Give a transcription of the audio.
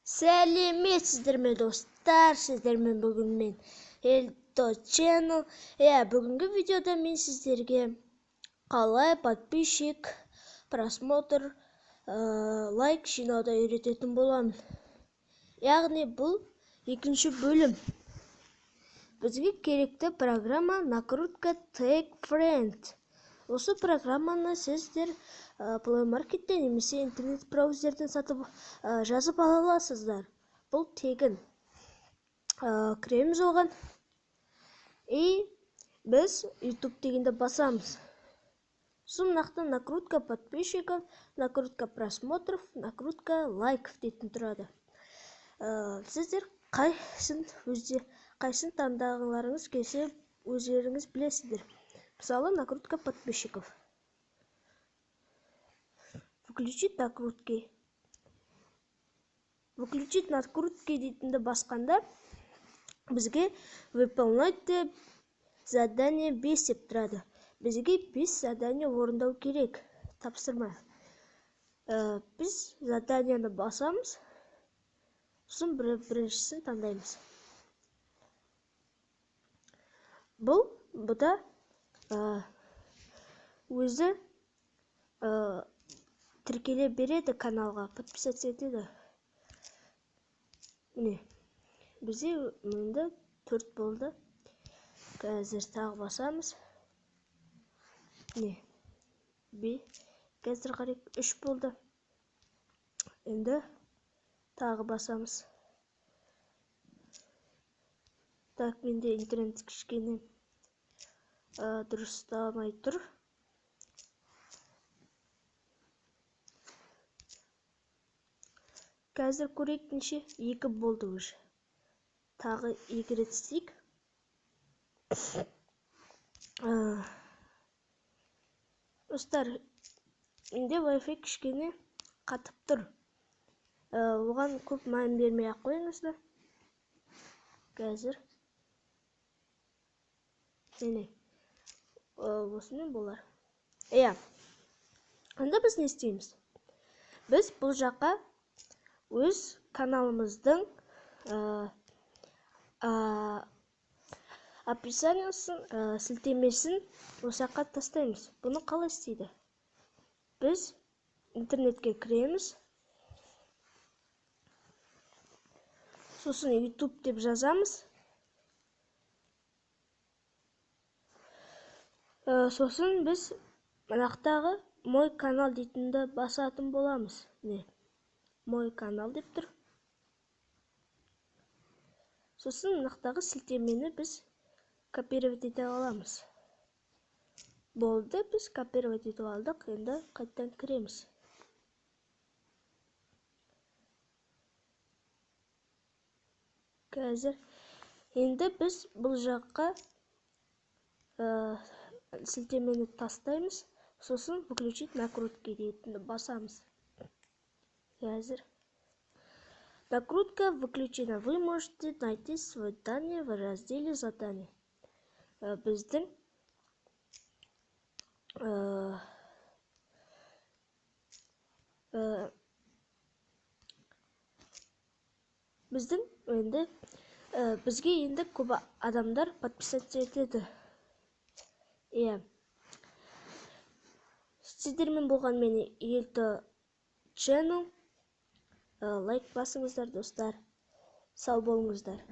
Сәлеметсіздер ме достар, сіздермен бүгін мен Эльто Channel. Бүгінгі видеода мен сіздерге қалай подписчик, просмотр, лайк жинауда үйрететін боламын. Яғни бұл екінші бөлім. Бізге керекті программа накрутка Tag Friend. Осы программаны сіздер Play Market'ten немесе интернет браузерден сатып жазып ала аласыздар. Бұл тегін. Кіреміз оған. И біз YouTube дегенде басамыз. Сонақта накрутка подписчиков, накрутка просмотров, накрутка лайков дейтін тұрады. Сіздер қайсын таңдағыларыңыз келсе өздеріңіз білесіздер. Мысалы, накрутка подписчиков. Включить накрутки. Выключить накрутки дейтінді басқанда бізге выполнять задание 5 деп тұрады. Бізге 5 задание орындау керек. Тапсырма. Біз заданияны басамыз. Сосын біріншісін таңдаймыз. Бұда өзі тіркеле береді каналға, подписаться етеді. Міне, бізде мұнда 4 болды. Қазір тағы басамыз. Міне, қазір қарайық 3 болды. Енді тағы басамыз. Так, менде интернет кішкене дұрыстамай тұр. Қазір көрейік неше 2 болды уже. Тағы 2 рет істейік. Достар, менде Wi-Fi кішкене қатып тұр. Оған көп мән бермей ақ қойыңыздар. Қазір міне осымен болар. Онда біз не істейміз? Біз бұл жаққа өз каналымыздың описаниясын, сілтемесін осы жаққа тастаймыз. Бұны қалай істейді? Біз интернетке кіреміз. Сосын YouTube деп жазамыз. Сосын біз мынақтағы мой канал дейтінді басатын боламыз. Мой канал деп тұр. Сосын мынақтағы сілтемені біз копировать ете аламыз. Болды, біз копировать етіп алдық. Енді қайттан кіреміз. Қазір енді біз бұл жаққа сілтемені тастаймыз. Сосын выключить накрутки дейтінді басамыз. Қазір накрутка выключена. Вы можете найти свое задание в разделе задания. Біздің бізге енді көп адамдар подписаться етеді. Сіздермен болған мені Эльто Channel. Лайк басыңыздар, достар. Сау болыңыздар.